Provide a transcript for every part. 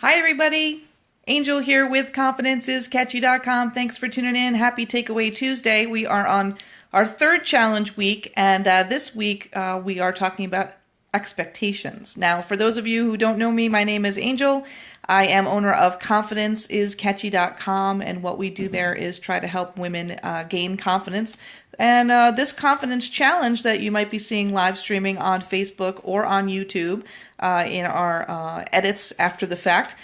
Hi, everybody. Angel here with confidenceiscatchy.com. Thanks for tuning in. Happy Takeaway Tuesday. We are on our third challenge week, and this week we are talking about expectations. Now, for those of you who don't know me, my name is Angel. I am owner of confidenceiscatchy.com, and what we do there is try to help women gain confidence. And this confidence challenge that you might be seeing live streaming on Facebook or on YouTube in our edits after the fact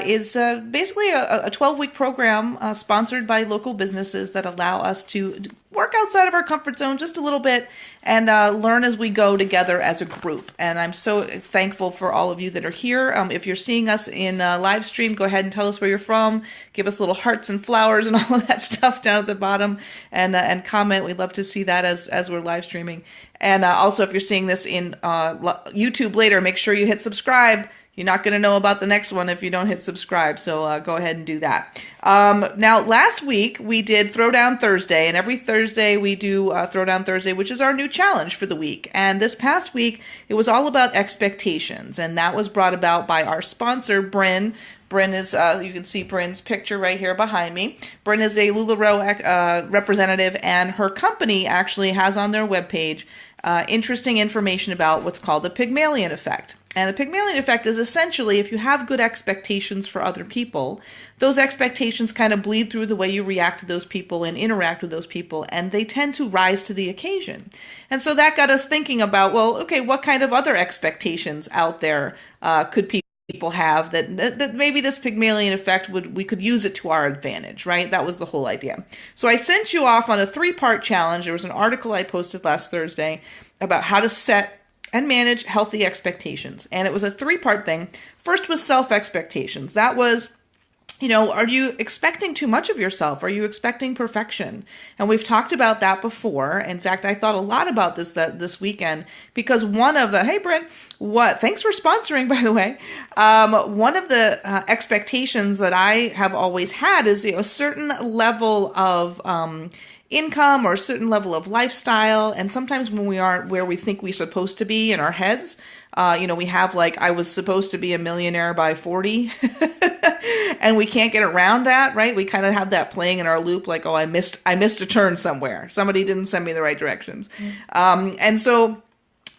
is basically a 12-week program sponsored by local businesses that allow us to work outside of our comfort zone just a little bit and learn as we go together as a group. And I'm so thankful for all of you that are here. If you're seeing us in live stream, go ahead and tell us where you're from. Give us little hearts and flowers and all of that stuff down at the bottom, and comment. We'd love to see that as we're live streaming. And also, if you're seeing this in YouTube later, make sure you hit subscribe. You're not going to know about the next one if you don't hit subscribe, so go ahead and do that. Now, last week we did Throwdown Thursday, and every Thursday we do Throwdown Thursday, which is our new challenge for the week. And this past week, it was all about expectations, and that was brought about by our sponsor, Bryn. Bryn is, you can see Bryn's picture right here behind me. Bryn is a LuLaRoe representative, and her company actually has on their webpage interesting information about what's called the Pygmalion effect. And the Pygmalion effect is essentially if you have good expectations for other people, those expectations kind of bleed through the way you react to those people and interact with those people, and they tend to rise to the occasion. And so that got us thinking about, well, okay, what kind of other expectations out there could people have that maybe this Pygmalion effect we could use it to our advantage, right? That was the whole idea. So I sent you off on a 3-part challenge. There was an article I posted last Thursday about how to set and manage healthy expectations. And it was a 3-part thing. First was self-expectations. That was, are you expecting too much of yourself? Are you expecting perfection? And we've talked about that before. In fact, I thought a lot about this weekend because one of the, hey, Brent, thanks for sponsoring, by the way. One of the expectations that I have always had is a certain level of income or a certain level of lifestyle. And sometimes when we aren't where we think we're supposed to be in our heads, we have I was supposed to be a millionaire by 40 and we can't get around that, right? We kind of have that playing in our loop, oh, I missed a turn somewhere. Somebody didn't send me the right directions. And so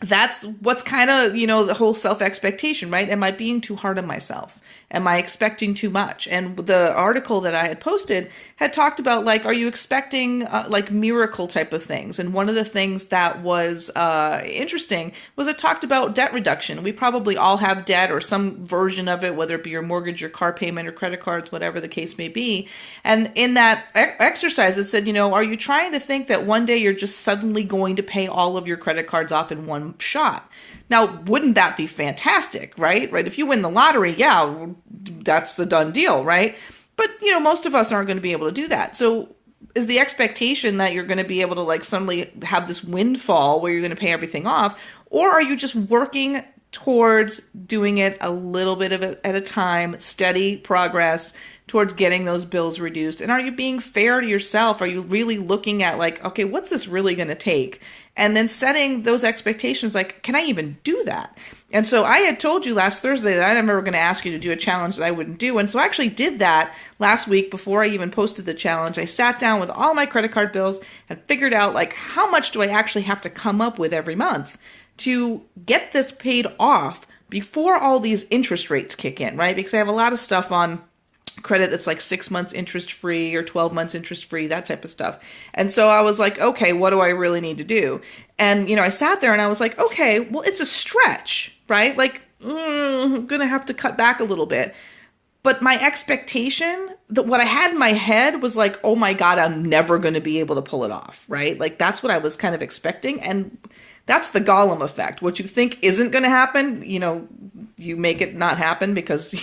that's what's kind of, the whole self-expectation, right? Am I being too hard on myself? Am I expecting too much? And the article that I had posted had talked about, are you expecting miracle type of things? And one of the things that was interesting was it talked about debt reduction. We probably all have debt or some version of it, whether it be your mortgage, your car payment, or credit cards, whatever the case may be. And in that exercise, it said, are you trying to think that one day you're just suddenly going to pay all of your credit cards off in one shot? Now, wouldn't that be fantastic, right? If you win the lottery, yeah, that's a done deal, right? But, most of us aren't going to be able to do that. So is the expectation that you're going to be able to suddenly have this windfall where you're going to pay everything off? Or are you just working towards doing it a little bit at a time, steady progress towards getting those bills reduced? And are you being fair to yourself? Are you really looking at okay, what's this really going to take? And then setting those expectations, can I even do that? And so I had told you last Thursday that I'm never going to ask you to do a challenge that I wouldn't do. And so I actually did that last week before I even posted the challenge. I sat down with all my credit card bills and figured out how much do I actually have to come up with every month to get this paid off before all these interest rates kick in, right? Because I have a lot of stuff on credit that's 6 months interest free or 12 months interest free, that type of stuff. And so I was okay, what do I really need to do? And, I sat there and I was okay, well, it's a stretch, right? I'm going to have to cut back a little bit. But my expectation, what I had in my head was oh my God, I'm never going to be able to pull it off, right? That's what I was kind of expecting. And that's the Gollum effect. What you think isn't going to happen, you make it not happen because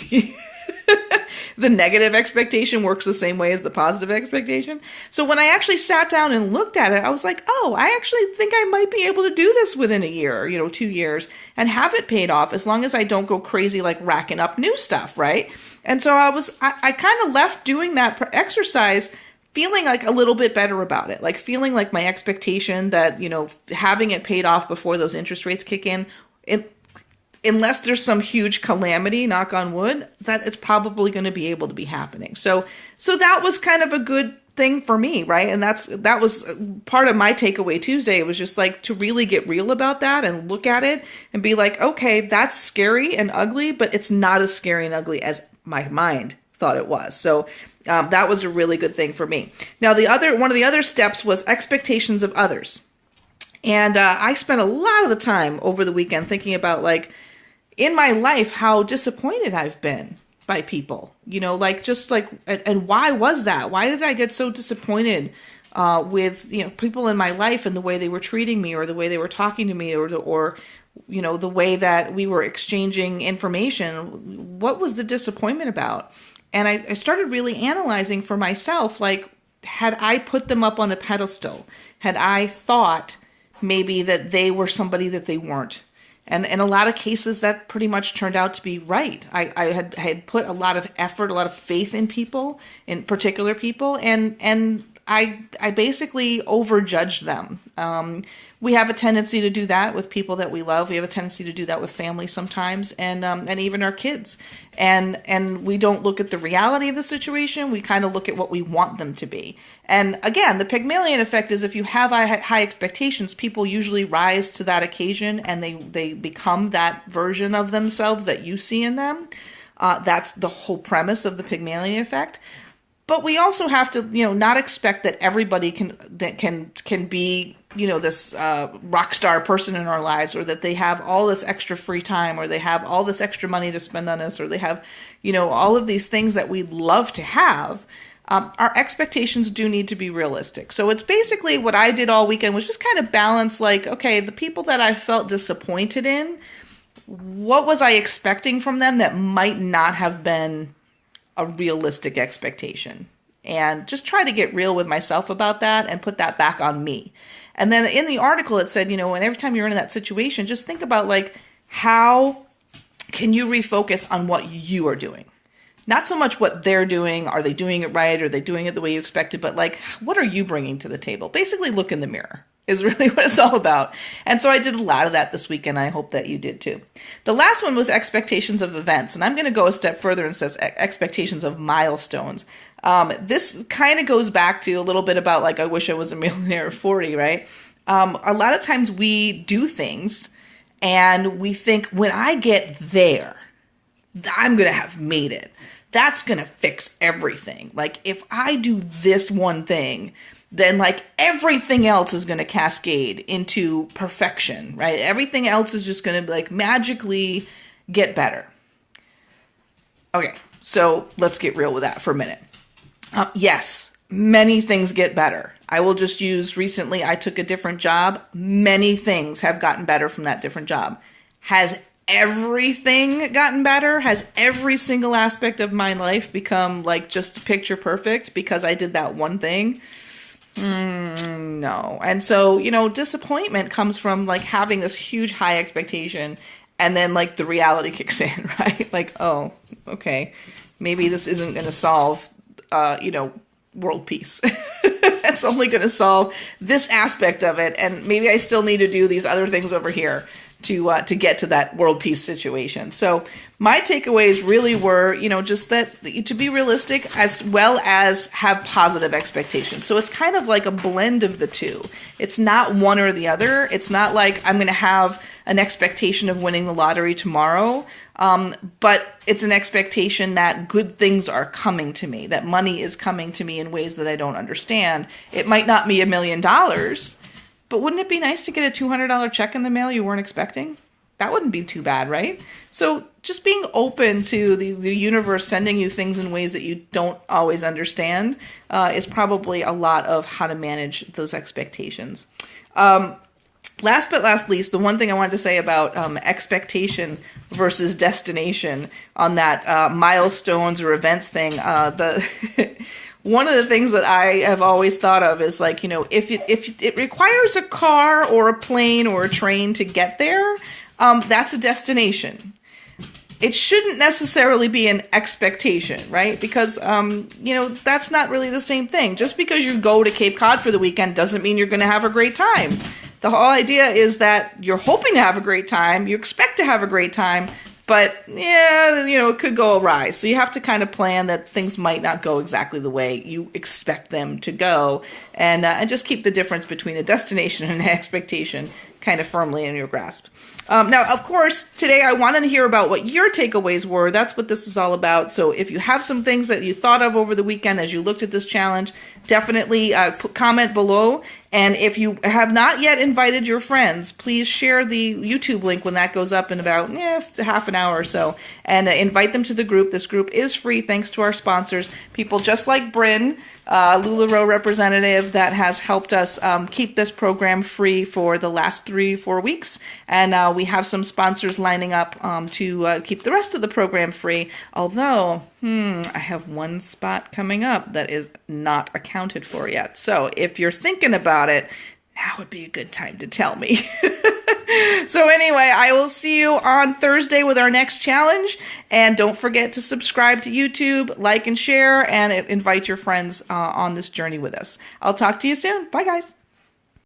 the negative expectation works the same way as the positive expectation. So when I actually sat down and looked at it, I was oh, I actually think I might be able to do this within a year, 2 years, and have it paid off as long as I don't go crazy racking up new stuff, right? And so I kind of left doing that exercise feeling a little bit better about it, feeling my expectation that, having it paid off before those interest rates kick in, unless there's some huge calamity, knock on wood, that it's probably going to be able to be happening. So that was kind of a good thing for me, right? And that was part of my takeaway Tuesday. It was just like to really get real about that and look at it and be like, okay, that's scary and ugly, but it's not as scary and ugly as my mind thought it was. So that was a really good thing for me. Now, one of the other steps was expectations of others. And I spent a lot of the time over the weekend thinking about, like, in my life, how disappointed I've been by people, and why was that? Why did I get so disappointed with, people in my life and the way they were treating me or the way they were talking to me or the way that we were exchanging information? What was the disappointment about? And I started really analyzing for myself, like, had I put them up on a pedestal? Had I thought maybe that they were somebody that they weren't? And in a lot of cases, that pretty much turned out to be right. I had put a lot of effort, a lot of faith in people, in particular people, and I basically overjudged them. We have a tendency to do that with people that we love. We have a tendency to do that with family sometimes, and even our kids. And we don't look at the reality of the situation. We kind of look at what we want them to be. And again, the Pygmalion effect is if you have high expectations, people usually rise to that occasion and they become that version of themselves that you see in them. That's the whole premise of the Pygmalion effect. But we also have to, not expect that everybody can be, this rock star person in our lives, or that they have all this extra free time, or they have all this extra money to spend on us, or they have, all of these things that we'd love to have. Our expectations do need to be realistic. So it's basically what I did all weekend was just kind of balance, like, okay, the people that I felt disappointed in, what was I expecting from them that might not have been a realistic expectation, and just try to get real with myself about that and put that back on me. And then in the article, it said, and every time you're in that situation, just think about, like, how can you refocus on what you are doing? Not so much what they're doing. Are they doing it right? Are they doing it the way you expected? But, like, what are you bringing to the table? Basically, look in the mirror is really what it's all about. And so I did a lot of that this weekend. I hope that you did too. The last one was expectations of events. And I'm going to go a step further and says expectations of milestones. This kind of goes back to a little bit about, like, I wish I was a millionaire at 40, right? A lot of times we do things and we think, when I get there, I'm going to have made it. That's going to fix everything. Like, if I do this one thing, then, like, everything else is going to cascade into perfection, right? Everything else is just going to, like, magically get better. Okay, so let's get real with that for a minute. Yes, many things get better. I will just use recently, I took a different job. Many things have gotten better from that different job. Has everything gotten better? Has every single aspect of my life become, like, just picture perfect because I did that one thing? No. And so, disappointment comes from, like, having this huge high expectation, and then, like, the reality kicks in, right? Like, oh, okay, maybe this isn't going to solve, world peace. It's only going to solve this aspect of it, and maybe I still need to do these other things over here to get to that world peace situation. So my takeaways really were, just that to be realistic as well as have positive expectations. So it's kind of like a blend of the two. It's not one or the other. It's not like I'm going to have an expectation of winning the lottery tomorrow, but it's an expectation that good things are coming to me, that money is coming to me in ways that I don't understand. It might not be $1 million, but wouldn't it be nice to get a $200 check in the mail you weren't expecting? That wouldn't be too bad, right? So just being open to the universe sending you things in ways that you don't always understand is probably a lot of how to manage those expectations. Last but not least, the one thing I wanted to say about expectation versus destination on that milestones or events thing, one of the things that I have always thought of is, like, if it requires a car or a plane or a train to get there, that's a destination. It shouldn't necessarily be an expectation, right? Because, that's not really the same thing. Just because you go to Cape Cod for the weekend doesn't mean you're going to have a great time. the whole idea is that you're hoping to have a great time, you expect to have a great time, but yeah, it could go awry. So you have to kind of plan that things might not go exactly the way you expect them to go, and just keep the difference between a destination and an expectation kind of firmly in your grasp. Now, of course, today I wanted to hear about what your takeaways were. That's what this is all about. So if you have some things that you thought of over the weekend as you looked at this challenge, definitely comment below. And if you have not yet invited your friends, please share the YouTube link when that goes up in about half an hour or so, and invite them to the group. This group is free thanks to our sponsors, people just like Bryn, LuLaRoe representative that has helped us keep this program free for the last 3-4 weeks. And we have some sponsors lining up to keep the rest of the program free. Although, I have one spot coming up that is not accounted for yet. So if you're thinking about it, now would be a good time to tell me. So anyway, I will see you on Thursday with our next challenge. And don't forget to subscribe to YouTube, like and share, and invite your friends on this journey with us. I'll talk to you soon. Bye, guys.